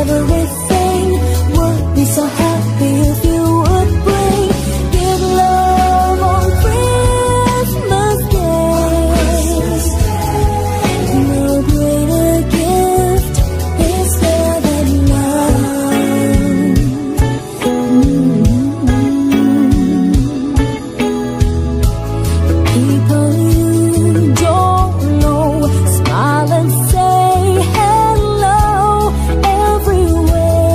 everything would be so happy if you would bring. Give love on Christmas Day. No greater gift is there than love. People you don't know, smile and say hello everywhere.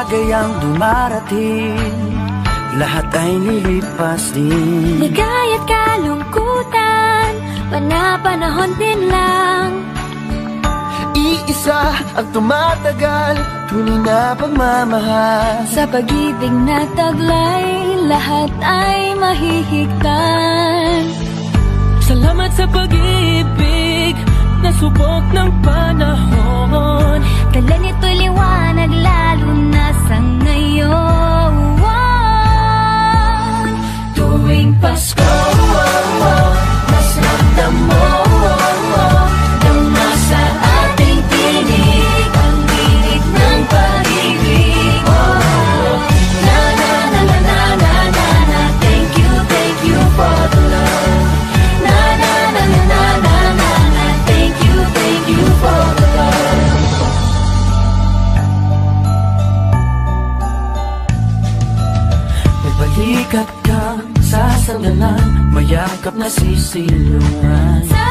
bagay ang dumarating, lahat ay lilipas din. Ligaya't kalungkutan, panahon din lang. Iisa ang tumatagal, tunay na pagmamahal. Sa pag-ibig na taglay, lahat ay mahihigtan. Salamat sa pag-ibig, nasubok ng panahon. Dala nito'y liwanag, lalo na sa ngayon. Tuwing Pasko, mas ramdam mo, dama sa ating tinig ang init ng pag-ibig. Na na na na na na na na, thank you for the love. Na na na na na na na na, thank you for the love. Nagbalikat kang sasandalan, mayakap na sisilungan. Sa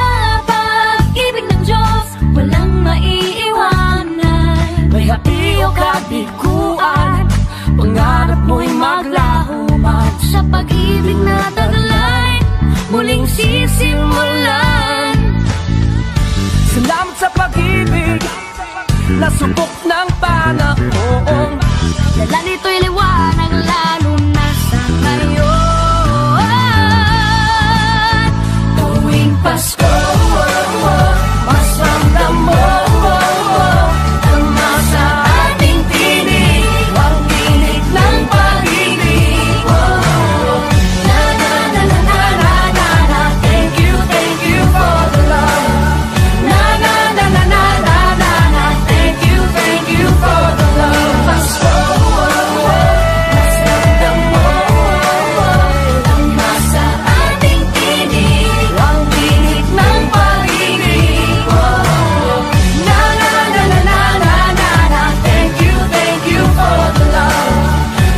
pag-ibig ng Diyos, walang maiiwanan. May hapi o kabiguan, pangarap mo'y maglaho man. Sa pag-ibig na taglay, muling sisimulan. Salamat sa pag-ibig, nasubok ng panahon. Dala nito'y liwanag, lalo na sa ngayon. Tuwing Pasko, mas ramdam mo, dama sa ating tinig ang init ng pag-ibig. Na na na na na na na na, thank you for the love. Na na na na na na na na, thank you for the love. Pasko, mas ramdam mo, dama sa ating tinig ang init ng pag-ibig. Na na na na na na na na, thank you for the love.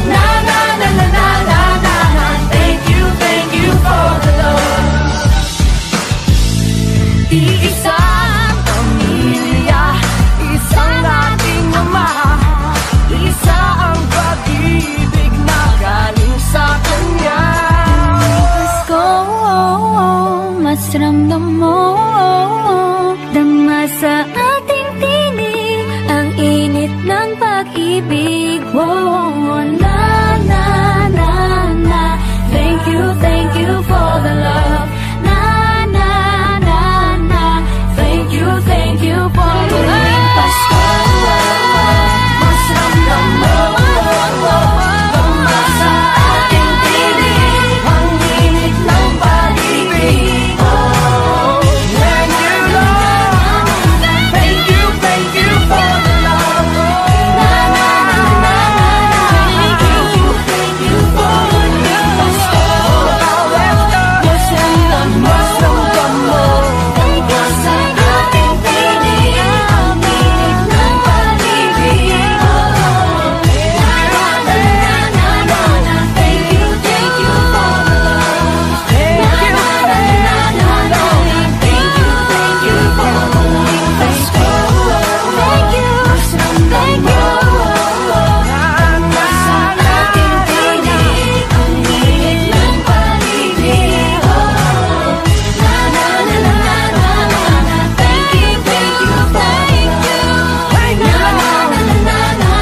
Na na na na na na na na, thank you for the love. Iisang pamilya, isang ating ama, isa ang pag-ibig na galing sa Kanya. Pasko, mas ramdam mo, dama sa ating tinig ang init ng pag-ibig. Na na na na, thank you for the love. Na na na na, thank you for the love. Pasko, mas ramdam mo, dama sa ating tinig ang init ng pag-ibig. Thank you, Lord. Thank you for the love. Na na na na na na, thank you for the love. Pasko, mas ramdam mo, dama sa ating tinig ang init ng pag-ibig. Na na na na na na, thank you for the love. Na na na na na na, thank you for the love. Pasko, mas ramdam mo, dama sa ating tinig ang init ng pag-ibig. Na na na na na na na, thank you. Na na na na na na na,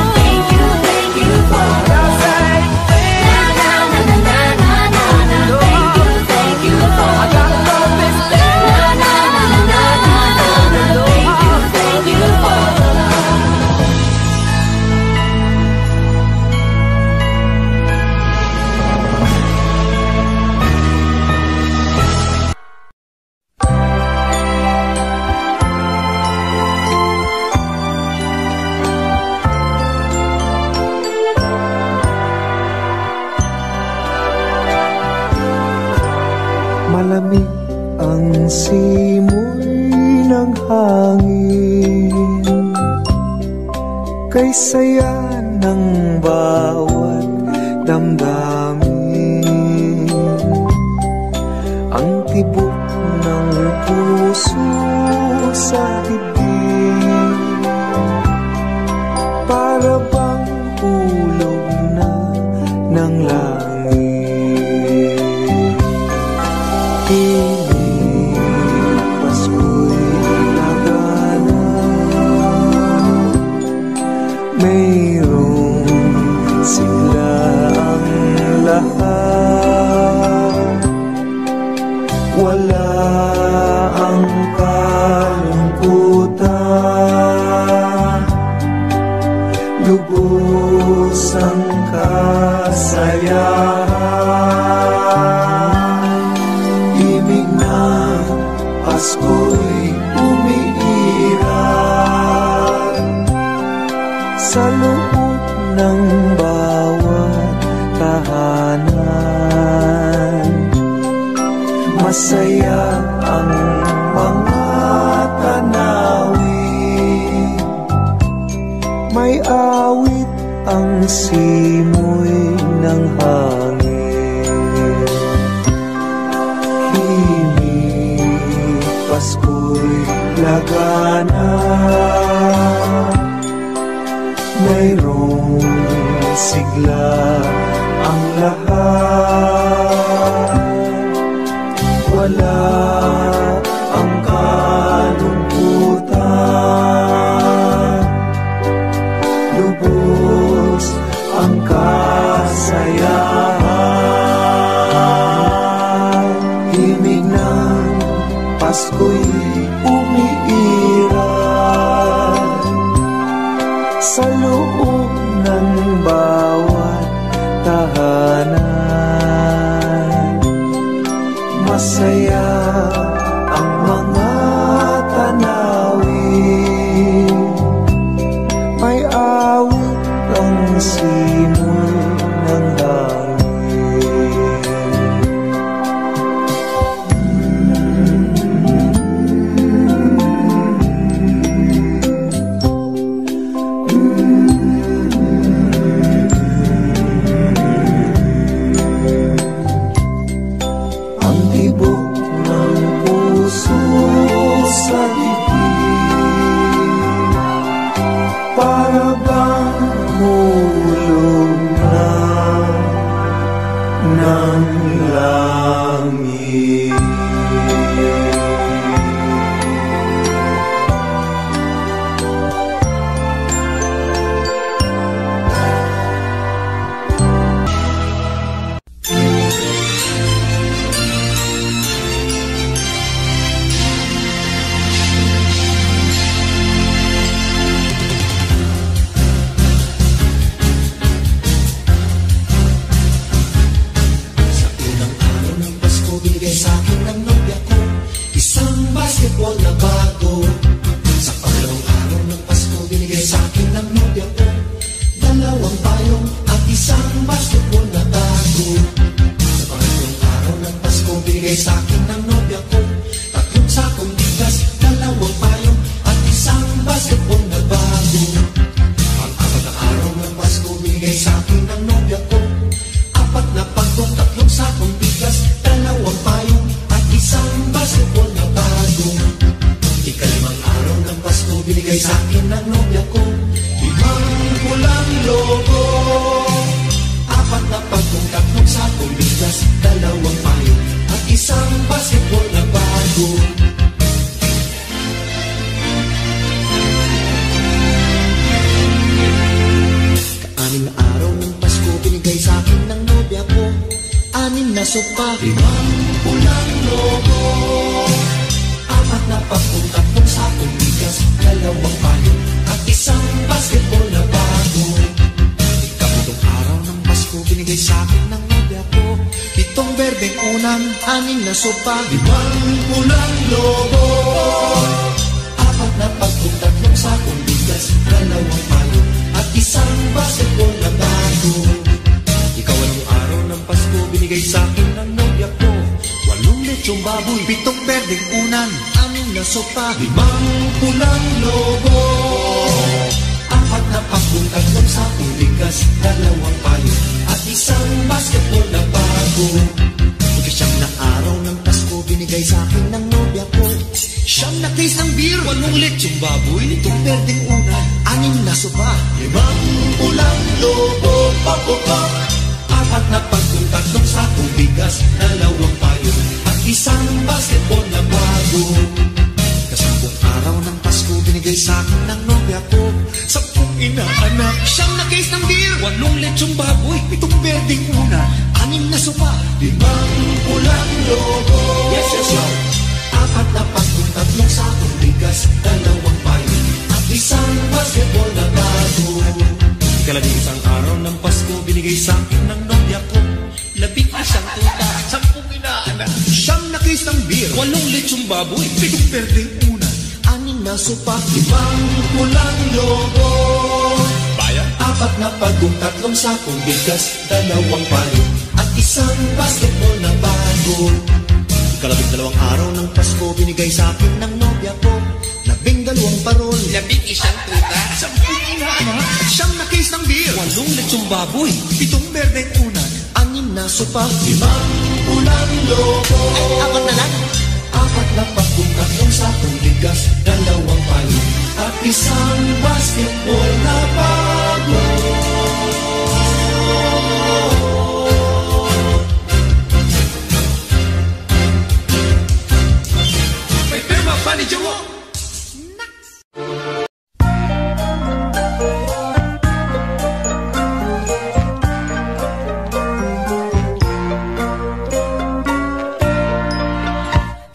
thank you for the love. Na na na na na na na na, thank you for the love. Na na na na na na na, thank you for the love. Malamig ang simoy ng hangin, kay saya ng bawat damdamin. Ang tibok ng puso sa dibdib, para bang Pasko'y umiiral sa loob ng bawat tahanan. Masaya ang mga tanawin, may awit ang simoy ng hangin. Himig, Pasko'y lagana, mayroong sigla ang lahat. Wala ang kalungkutan, lubos ang kasayahan. Himig ng Pasko'y umiiral sa loob ng bawat tahanan. Masaya ang mga tanawin, may awit ang simoy ng hangin. Ang tibok ng puso sa dibdib, para bang hulog na ng langit. Sopa, 5 pulang lobo, 4 na pagkong, 3 sakong bigas, 2 payo, at 1 basketball na bago. Ikapitong araw ng Pasko, binigay sa akin ng nobya ko 7 berdeng unan, 6 na sopa, 5 pulang lobo, 4 na pagkong, 3 sakong bigas, 2 payo, at 1 basketball na bago. Ikaw anong araw ng Pasko, binigay sa akin ng nobya ko 8 lechong baboy, 7 berdeng unan, 6 na sopa, 5 pulang lobo, 4 na pagkong, 3 sakong bigas, 2 payo, at 1 basketball na bago. Ikasyam na araw ng Pasko, binigay sa akin ng nobya ko 9 na case ng beer, 8 lechong baboy, 7 berdeng unan, 6 na sopa, 5 pulang lobo, papapa, 4 na pagkong, 3 sakong bigas, 2 payo, at 1 basketball na bago. Kasampung araw ng Pasko, binigay sa akin ng nobya ko 10 inaanak, 9 na case ng beer, 8 lechong baboy, 7 berdeng una, 6 na sopa, 5 pulang lobo, yes, yes, yes. 4 na pagkong, 3 sakong bigas, 2 payo, at 1 basketball na bago. Ikalabing araw ng Pasko, binigay sa akin ng nobya ko 11 tuta, 10 inaanak, 9 na case ng beer, 8 lechong baboy, 7 berdeng unan, 6 na sopa, 5 pulang lobo, bayan, 4 na pagong, 3 sakong bigas, 2 payo, at 1 basketball na bago. Ikalabing 2 araw ng Pasko, binigay sa akin ng nobya ko 12 parol, 11 tuta, 10 inaanak, at 9 na case ng beer, 8 lechong baboy, 7 berdeng unan, 6 na sopa, 5 pulang lobo, ay 4 na lang, 4 na pagong, 3 sakong bigas, 2 payo, at 1 basketball na bago. May tema pa ni Jowo.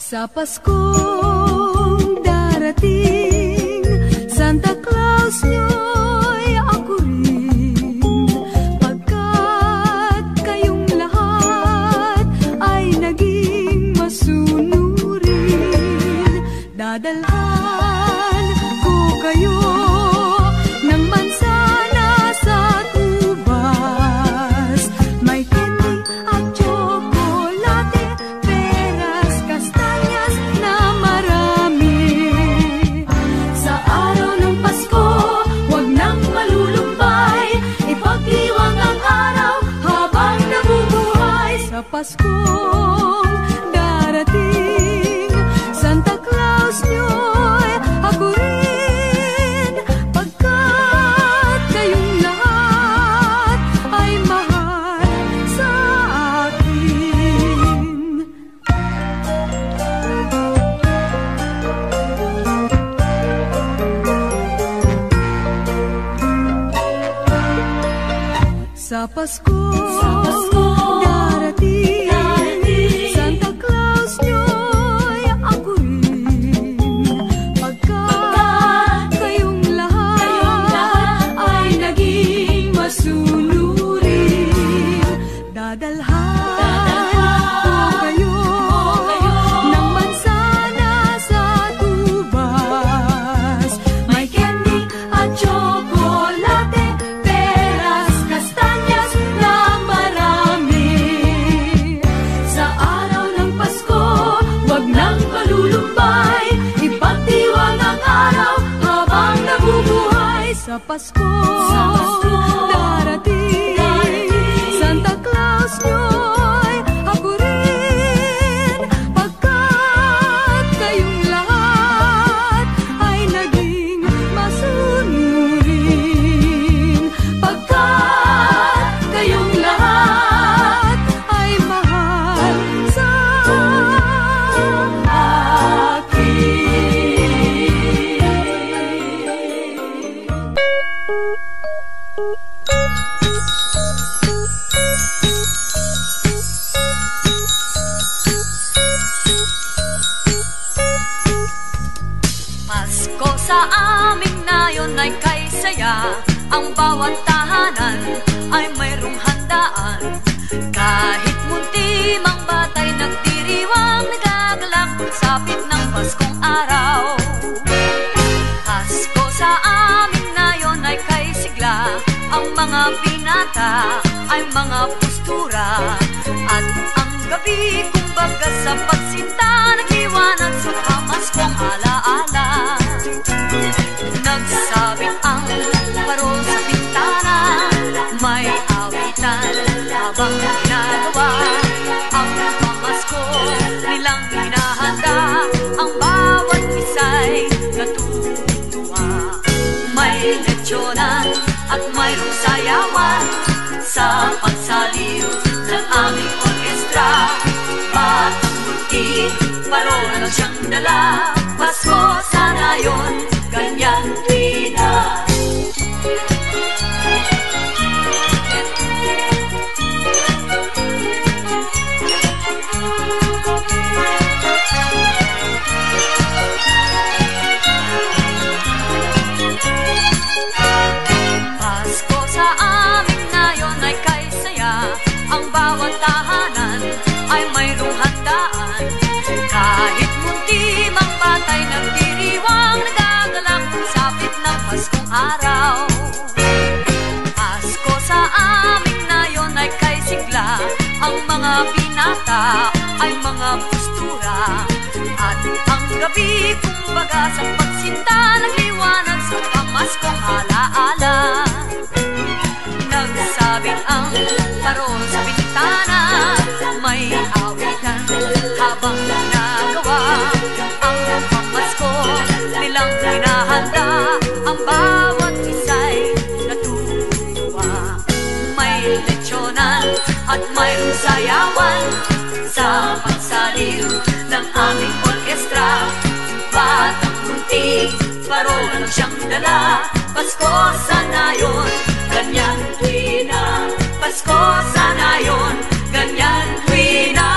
Sa Paskong darating, Santa Claus nyo'y ako rin, pagkat kayong lahat ay naging masunurin. Dadalhan ko kayo ng mansana sa tubas, may candy at tsokolate, peras, kastanyas na marami. Sa araw ng Pasko, huwag nang malulumbay, ipagdiwang ang araw habang nabubuhay. Sa Paskong darating, Santa Claus nyo'y ako rin, pagkat kayong lahat ay mahal sa akin. Sa Paskong darating, Santa Claus nyo'y ako rin, pagkat kayong lahat ay naging masunurin. Dadalhan ko kayo ng mansana sa tubas, may candy at tsokolate, peras, kastanyas na marami. Sa araw ng Pasko, huwag nang malulumbay, ipagdiwang ang araw habang nabubuhay. Sa Pasko darating, Santa Claus nyo'y ako rin, pagkat kayong lahat ay naging masunurin. Pagkat kayong lahat ay mahal sa Pasko sa amin nayon ay kay saya, ang bawat tahanan ay mayroong handaan. Kahit munti mang batay nagdiriwang, nagagalak sapit ng Paskong araw. Pasko sa amin nayon ay kay sigla, ang mga binata ay mga postura, at ang gabi kumbaga sa pagsinta nag-iwanan sa pamaskong alaala. Nagsabit ang parol sa bintana, may awitan habang ginagawa ang pamasko nilang hinahanda. Ang bawat isa'y natutuwa, may lechyonan at mayroong sayawan sa pagsaliw ng aming orkestra. Batang multi, parol ang siyang dala, Pasko sana yun, ganyan rin na. Pasko sa amin ngayon ay kay saya, ang bawat tahanan ay mayroong handaan. umaga ay mga postura, at ang gabi kumbaga sa pagsinta nagliwanag sa pamaskong alaala. Nagsabing ang parol sa bintana, may awitan habang ginagawa ang pamasko nilang hinahanda. Ang bawat isa'y natutuwa. May lechonan at mayroong sayawan sa pagsaliw ng aming orkestra. Batang munti, parol ang siyang dala. Pasko sana yun, ganyan tuwina. Pasko sana yun, ganyan tuwina.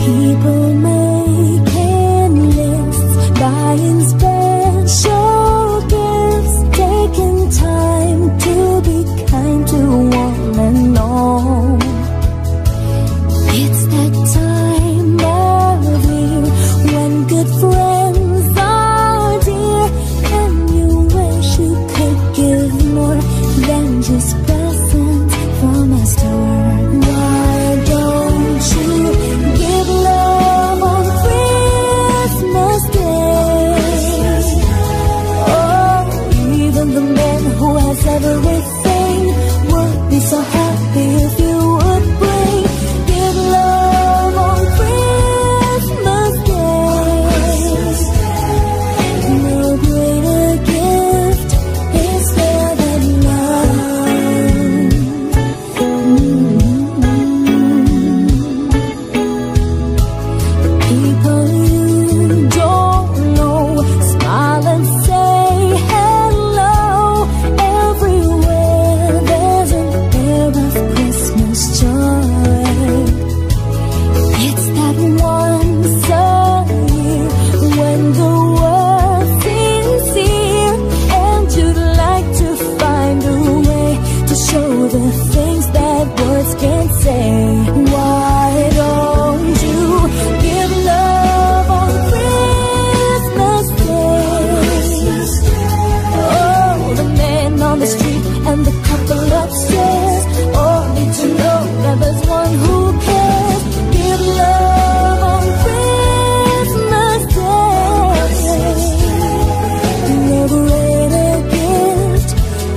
People making lists, buying special gifts, taking time to be kind to one and all. It's that time of year when good friends are dear, and you wish you could give more than just presents from a store. Why don't you give love on Christmas Day? Oh, even the man who has everything would be so happy if you would bring. Give love on Christmas Day. No greater gift is there than love. People you don't know smile and say hello. Everywhere there's an air of Christmas joy. It's that once a year when the world seems here, and you'd like to find a way to show the things that words can't say. Why don't you give love on Christmas Day? Oh, the man on the street and the couple upstairs all need to know that there's one who cares. Give love on Christmas Day. No greater gift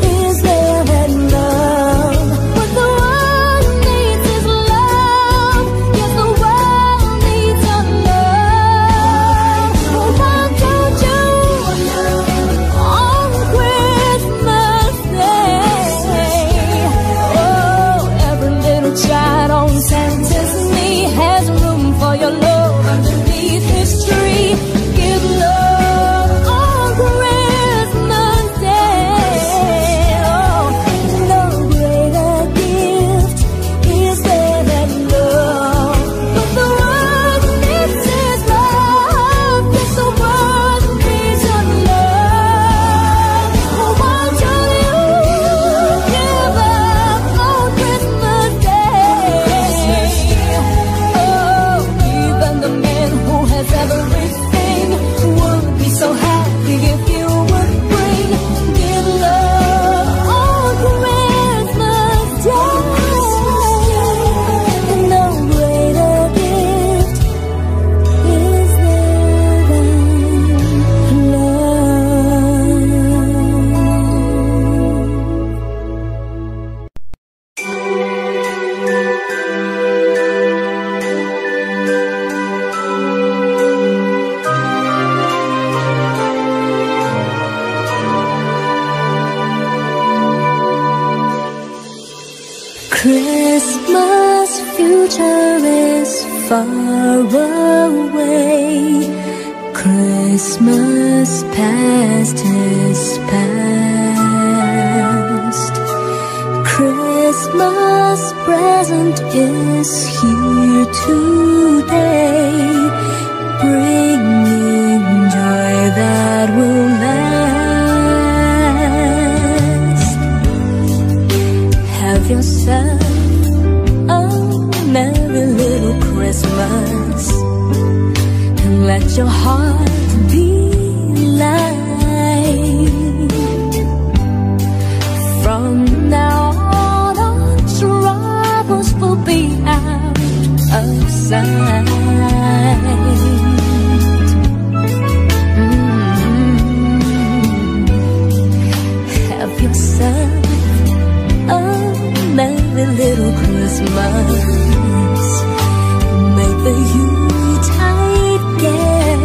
is there than love. What the world needs is love. Yes, the world needs our love. Oh, why don't you on Christmas Day? Oh, every little child on Santa's knee has room for your love underneath his tree. Give love on Christmas Day. Oh, no greater gift is there than love. But the world needs is love. Yes, the world needs your love. Oh, why don't you give up on Christmas Day? Oh, even the man who has everything would be so happy if you would bring. Give love on Christmas Day. No greater gift is there than Christmas future is far away. Christmas past is past. Christmas present is here today, bringing joy that will last. Have yourself a merry little Christmas, and let your heart be light. From now on, all troubles will be out of sight. Have yourself a merry little Christmas. Make the Yuletide gay.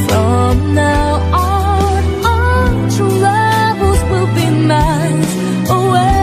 From now on, all troubles will be miles away.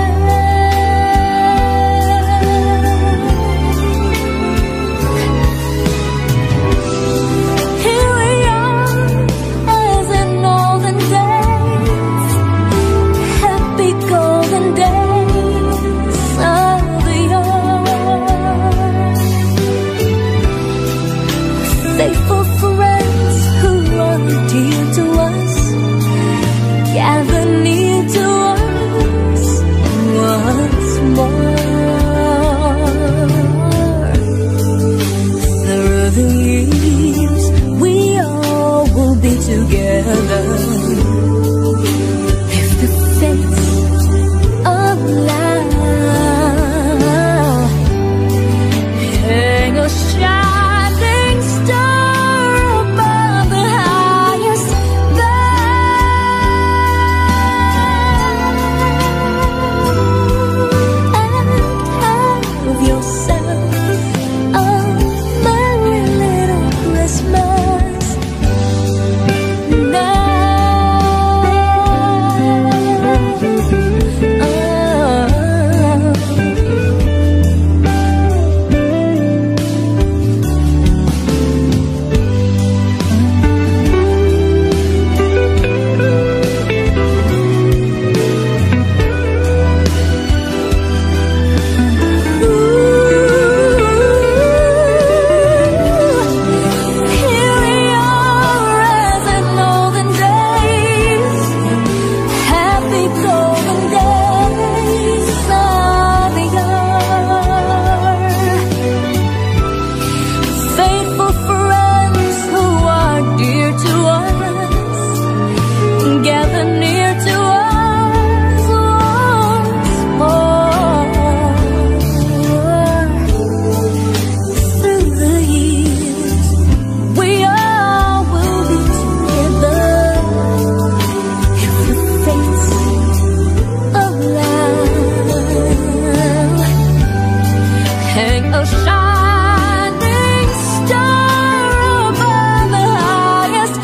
a shining star above the highest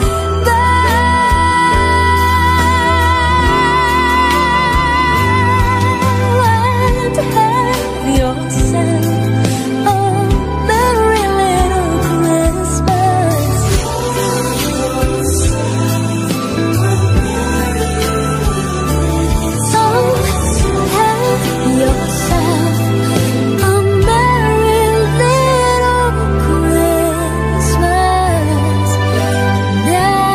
bound. Have yourself a merry little Christmas. So have yourself a merry little Christmas now.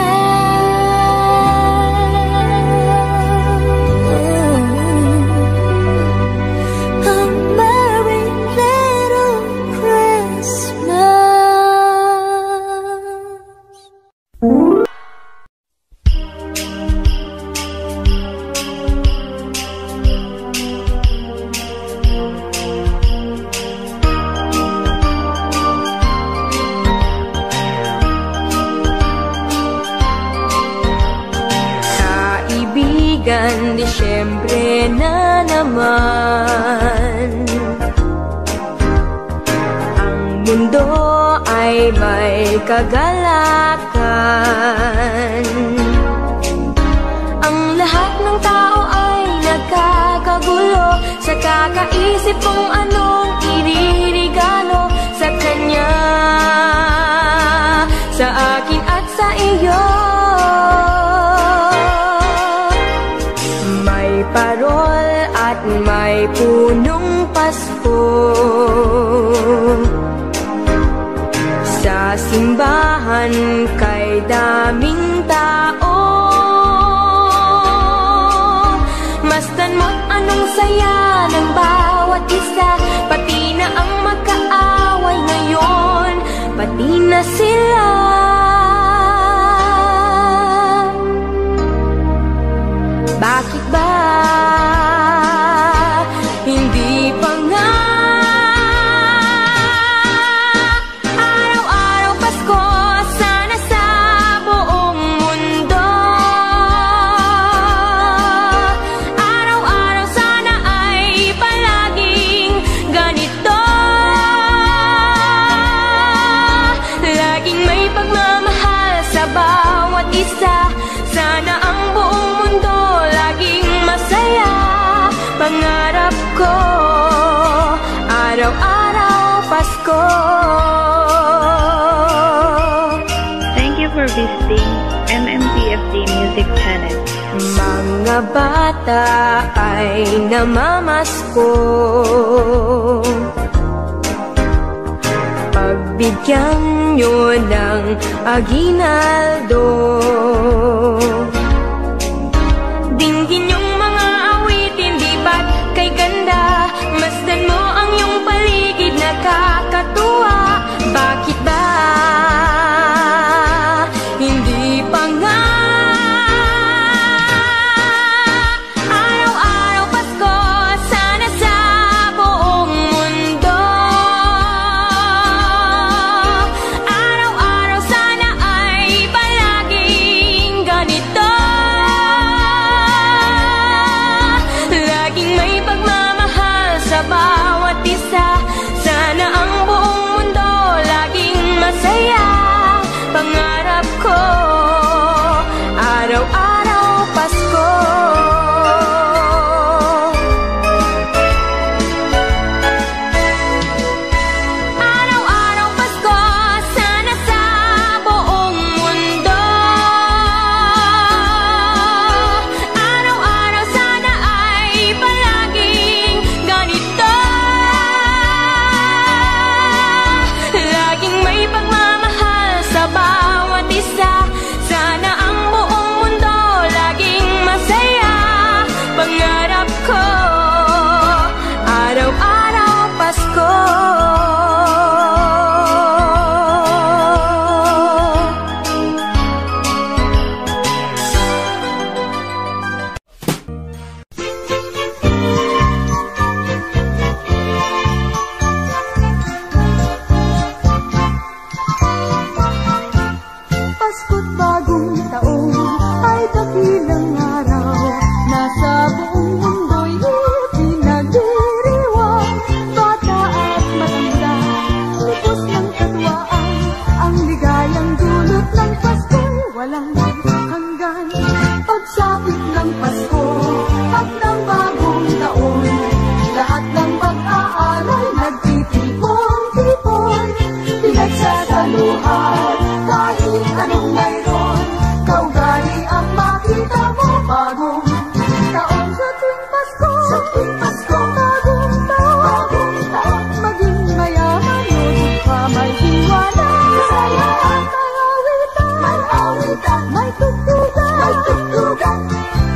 A merry little Christmas. Kaibigan, Disyembre na naman. Ang mundo ay may kagalakan. Ang lahat ng tao ay nagkakagulo sa kakaisip kung anong iririgalo sa kanya, sa akin at sa iyo. May parol at may punong Pasko sa simbahan kay daming tao. Masdan mo't anong saya ng bawat isa, pati na ang magkaaway ngayon, pati na sila. Bakit ba hindi pa nga araw-araw Pasko sana sa buong mundo? Araw-araw sana ay palaging ganito, laging may pagmamahal sa bawat isa. Sana ang buong mundo laging masaya. Pangarap ko, araw-araw Pasko. Thank you for visiting MMPFD Music Channel. Mga bata ay namamasko, pagbigyan nyo ng aginaldo. Dinggin yung mga awitin, di ba't kay ganda? Masdan mo ang iyong paligid, nakakatuwa. Bakit ba hindi pa nga araw-araw Pasko sana sa buong mundo? Araw-araw sana ay palaging ganito, walang hanggan. Pagsapit ng Pasko at ng bagong taon, lahat ng mag-aalay nagtitipon-tipon, pinagsasaluhan kahit anong mayroon. Kaugali ang makita mo bagong taon sa tuwing Pasko. Sa tuwing Pasko, bagong taon, maging mayaman o dukha, may diwana, kasayaan, may awitan, may tugtugan,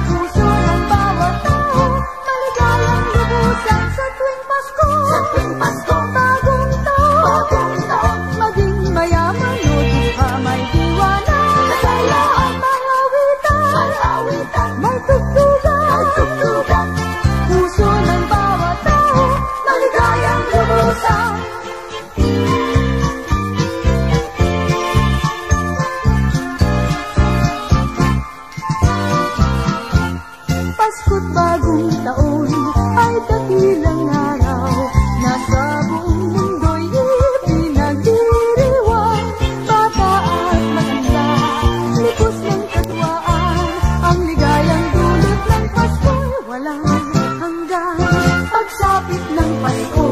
puso ng bawat tao, maligayang lubusan sa tuwing Pasko. Sa tuwing Pasko, bagong taon, maging mayaman o dukha, may diwana, kasayaan, may awitan, may tugtugan, puso ng bawat tao, maligayang lubusan. Pasko't bagong taon ay dakilang araw na sa buong mundo'y ipinagdiriwang. Bata at maganda, likos ng katwaan, ang ligayang dulot ng Pasko'y walang hanggan. Pagsapit ng Pasko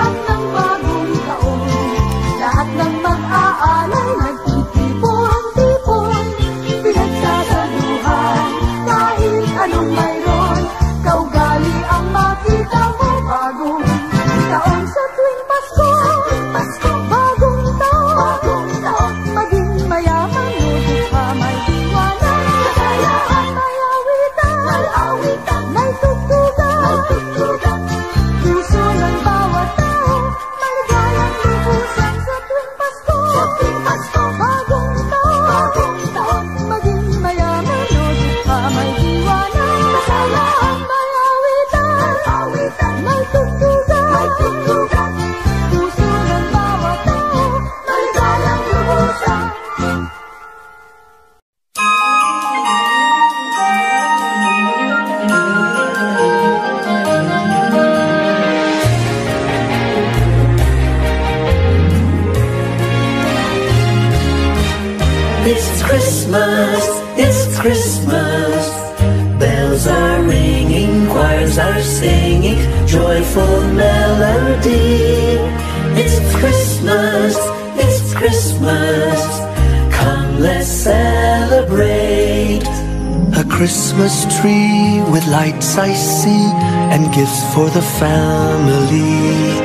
at ng bagong taon, lahat ng mag-aalay nagtitipon-tipon, pinagsasaluhan kahit anong mayroon. Kaugali ang makita mo bagong taon sa tuwing Pasko. Bagong taon, maging mayaman o dukha, may diwana, kasayaan, may awitan, may tugtugan, puso ng bawat tao, maligayang lubusan sa tuwing Pasko. Bagong taon, maging mayaman o dukha, may diwana, kasayaan, may awitan, may tugtugan, puso ng bawat tao, maligayang lubusan. It's Christmas, it's Christmas. Bells are ringing, choirs are singing, joyful melody. It's Christmas, it's Christmas. Come, let's celebrate. A Christmas tree with lights I see, and gifts for the family.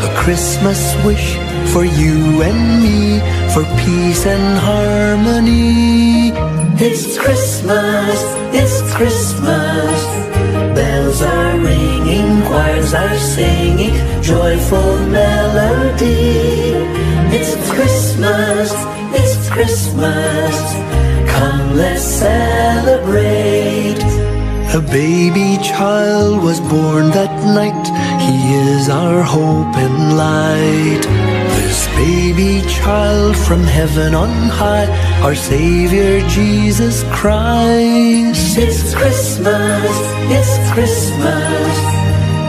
A Christmas wish for you and me, for peace and harmony. It's Christmas, it's Christmas. Bells are ringing, choirs are singing, joyful melody. It's Christmas, it's Christmas. Come, let's celebrate. A baby child was born that night. He is our hope and light. This baby child from heaven on high, our Savior Jesus Christ. It's Christmas, it's Christmas.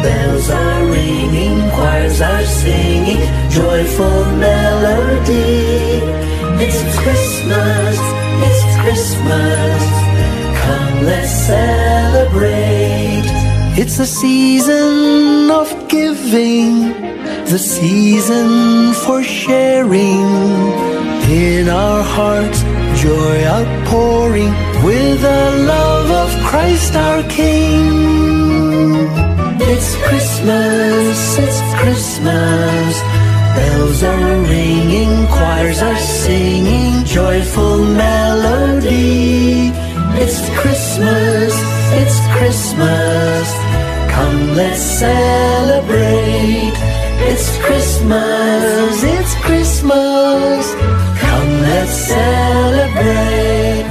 Bells are ringing, choirs are singing, joyful melody. It's Christmas, it's Christmas. Come, let's celebrate. It's the season of giving, the season for sharing. In our hearts, joy outpouring, with the love of Christ our King. It's Christmas, it's Christmas. Bells are ringing, choirs are singing, joyful melody. It's Christmas, it's Christmas. Come, let's celebrate. It's Christmas, it's Christmas. Come, let's celebrate.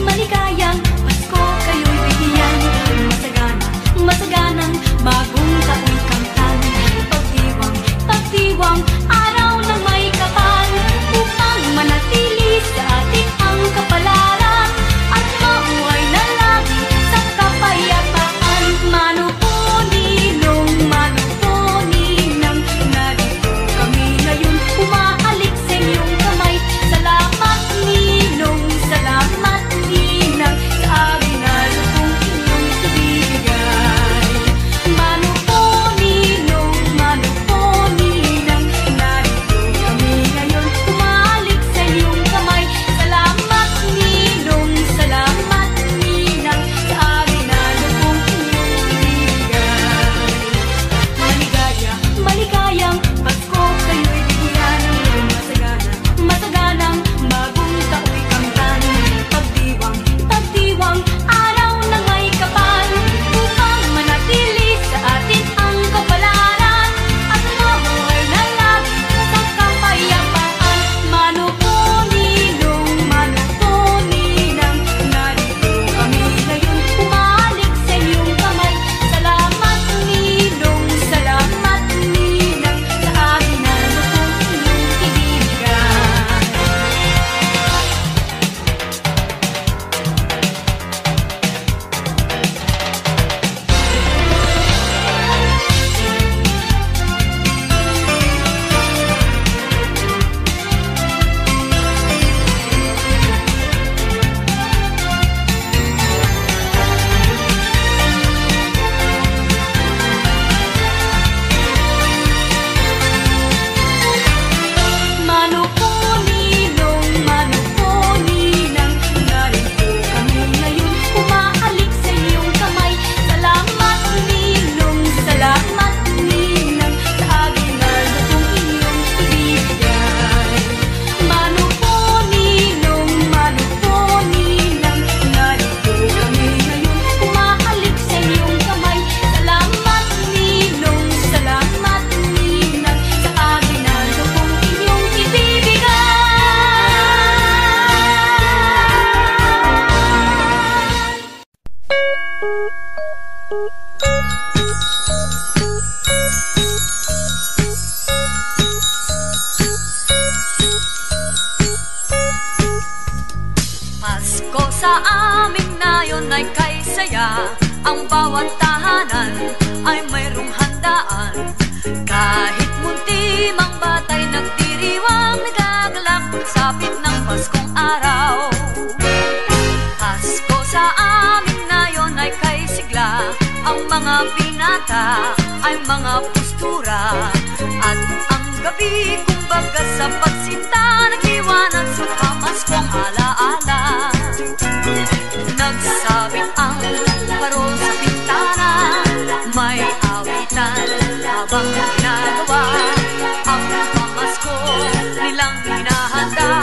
Maligayang Pasko kayo'y bigyan. Masaganang bagong tao'y kamtan. Pagdiwang, araw ng may kapal, upang manatili sa ating Pasko sa aming nayon ay kay saya. Ang bawat tahanan ay mayroong handaan. Kahit munti mang batay nagdiriwang, nagagalak pagsapit ng Paskong araw. Pasko sa aming nayon ay kay sigla. Ang mga binata ay mga postura. At ang gabi kumbaga sa pagsinta, nagliwanag sa pamaskong alaala. Nagsabit ang parol sa bintana, may awitan habang ginagawa. Ang pamasko nilang hinahanda,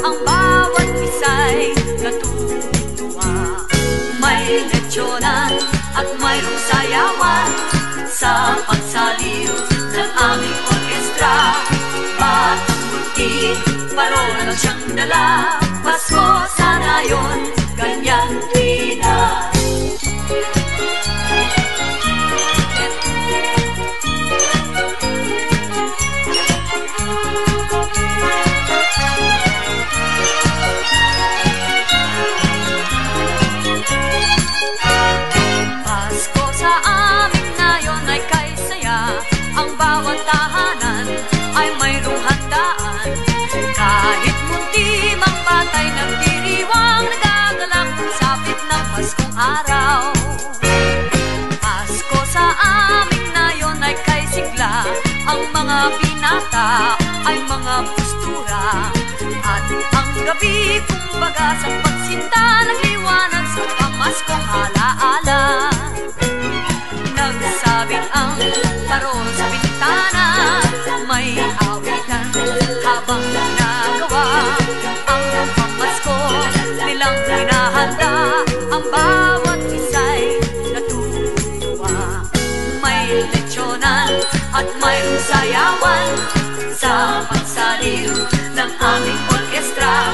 ang bawat isa'y natutuwa. May lechyonan at mayroong sayawan sa pagsaliw ng aming orkestra. Batang munti, parol lang siyang dala. Pasko sana yun, ganyan tina. Pasko sa amin ngayon ay kay saya. Ang bawat tahanan ay mayroong handaan. Kahit munti mang batay nagdiriwang, nagagalak pagsapit ng Paskong araw. Pasko sa amin ngayon ay kay sigla. Ang mga binata ay mga postura. At ang gabi kumbaga sa pagsinta, nagliwanag sa pamaskong alaala. Nagsabing ang parol sa bintana, may awitan habang ginagawa. Ang pamasko nilang hinahanda, ang bawat isa'y natutuwa. May lechyonan at mayroong sayawan sa pagsaliw ng aming orkestra.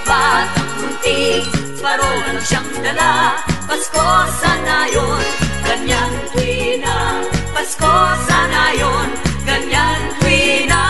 Batang munti, parol lang siyang dala. Pasko sana yun, ganyan tuwina. Pasko sana yun, ganyan tuwina.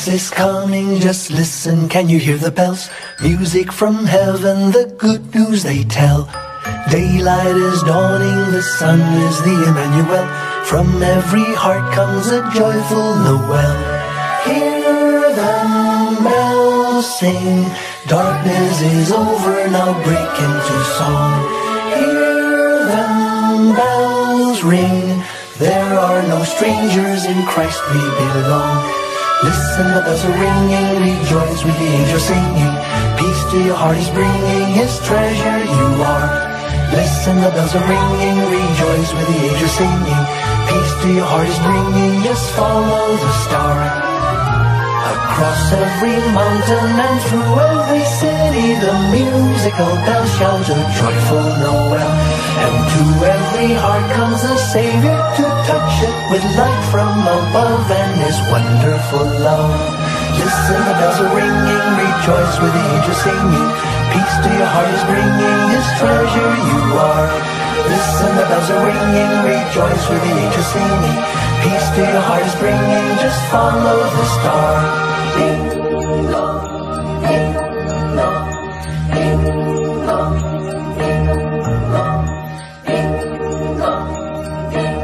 Jesus is coming, just listen, can you hear the bells? Music from heaven, the good news they tell. Daylight is dawning, the sun is the Emmanuel. From every heart comes a joyful Noel. Hear them bells sing, darkness is over, now break into song. Hear them bells ring, there are no strangers, in Christ we belong. Listen, the bells are ringing, rejoice with the angels singing. Peace to your heart he's bringing, his treasure you are. Listen, the bells are ringing, rejoice with the angels singing. Peace to your heart is bringing, just follow the star. Across every mountain and through every city, the musical bells shout a joyful Noel. And to every heart comes the Savior to touch it with light from above and his wonderful love. Listen, the bells are ringing, rejoice with the angels singing. Peace to your heart is bringing, his treasure you are. Listen, the bells are ringing, rejoice with the angels singing. Peace to your heart is bringing, just follow the star. Ding dong, ding dong, ding dong, ding dong, ding dong, ding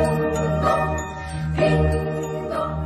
dong, ding dong.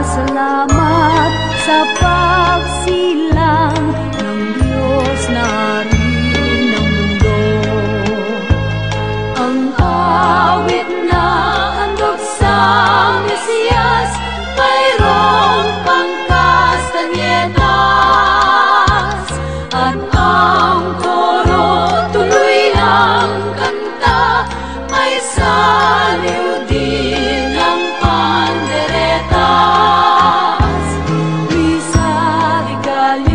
Salamat sa pagsilang ng Diyos na rin ng mundo. Ang awit na handog sa Mesiyas, mayroong pangkastanyetas. At ang koro tuloy ang kanta, may saliw din ang panderetas. Risa, regalyo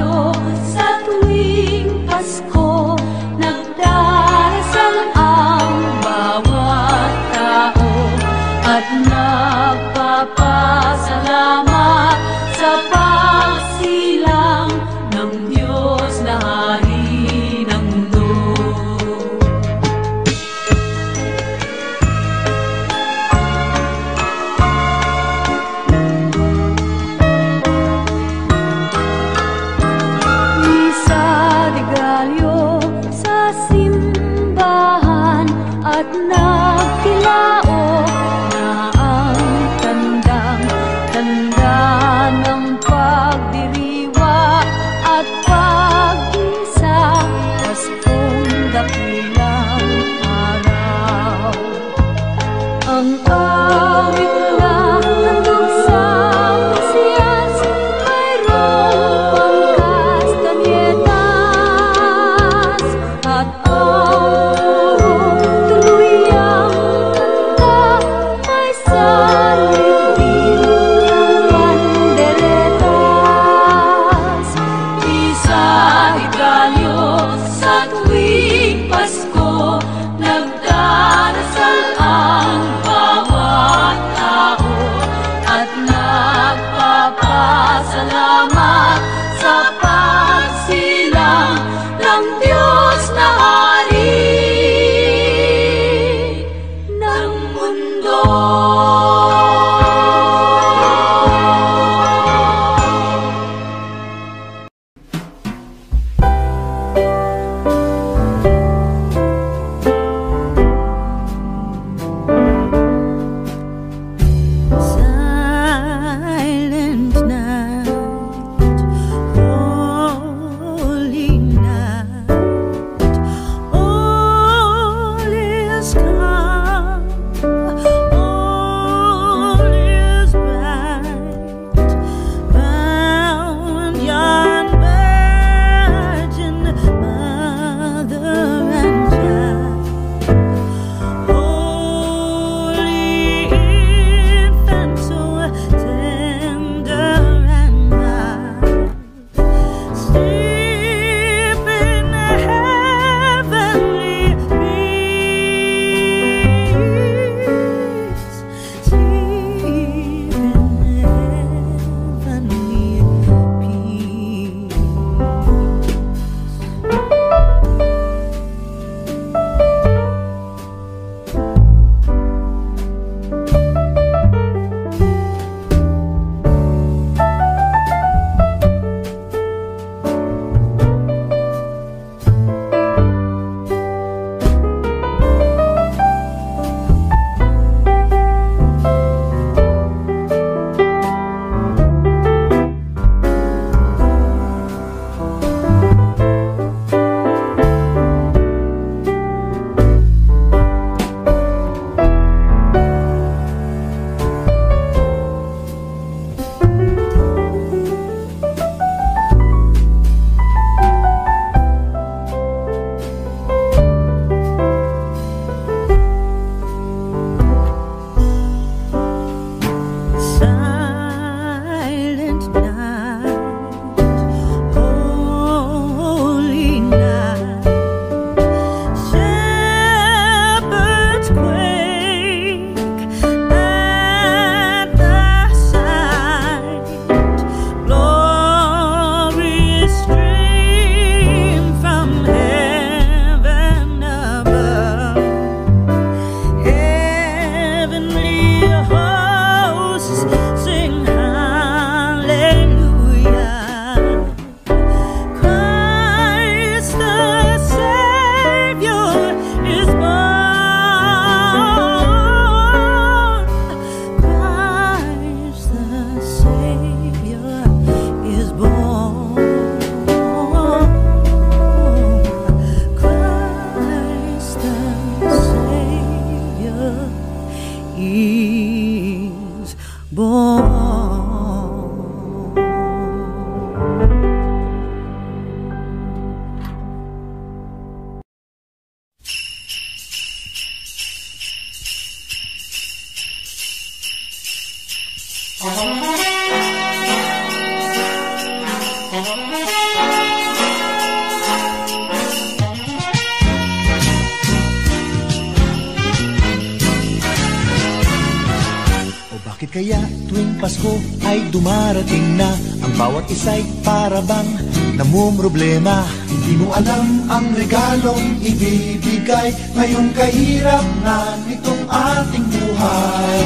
kaya tuwing Pasko ay dumarating na, ang bawat isa'y para bang namumroblema. Hindi mo alam ang regalong ibibigay ngayong kahirap na nitong ating buhay.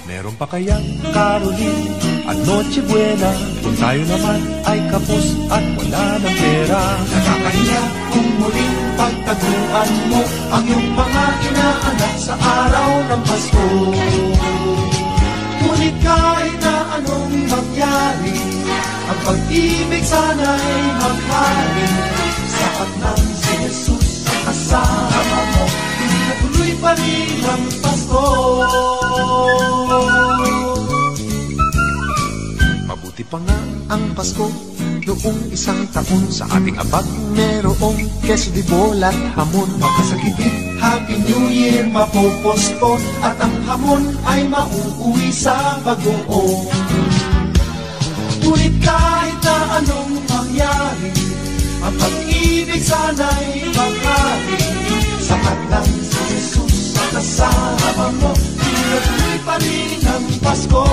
Meron pa kayang Caroline at Noche Buena kung tayo naman ay kapos at wala ng pera? Nakakahiya kung muling pagtaguan mo ang iyong mga inaanak sa araw ng Pasko. Ngunit kahit na anong mangyari, ang pag-ibig sana'y magharing. Sapat ng si Jesus ang kasama mo, hindi natuloy pa rin ang Pasko. Mabuti pa nga ang Pasko noong isang taon, sa ating abag merong keso di bol at hamon. Makasagipit, Happy New Year mapopospon, at ang hamon ay mauuwi sa bagoong. Ngunit kahit na anong mangyari, ang pag-ibig sana'y magharing. Sapat lang si Jesus sa kasama mo, pinatuloy pa rin ang Pasko.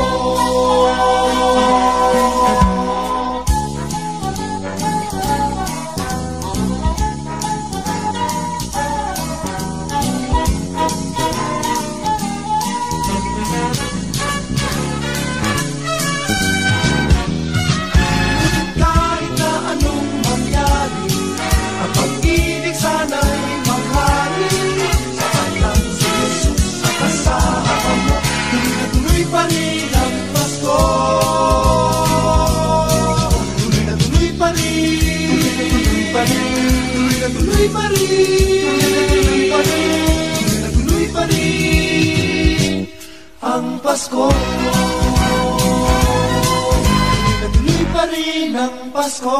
Tuloy pa rin ang Pasko. Tuloy pa rin ang Pasko.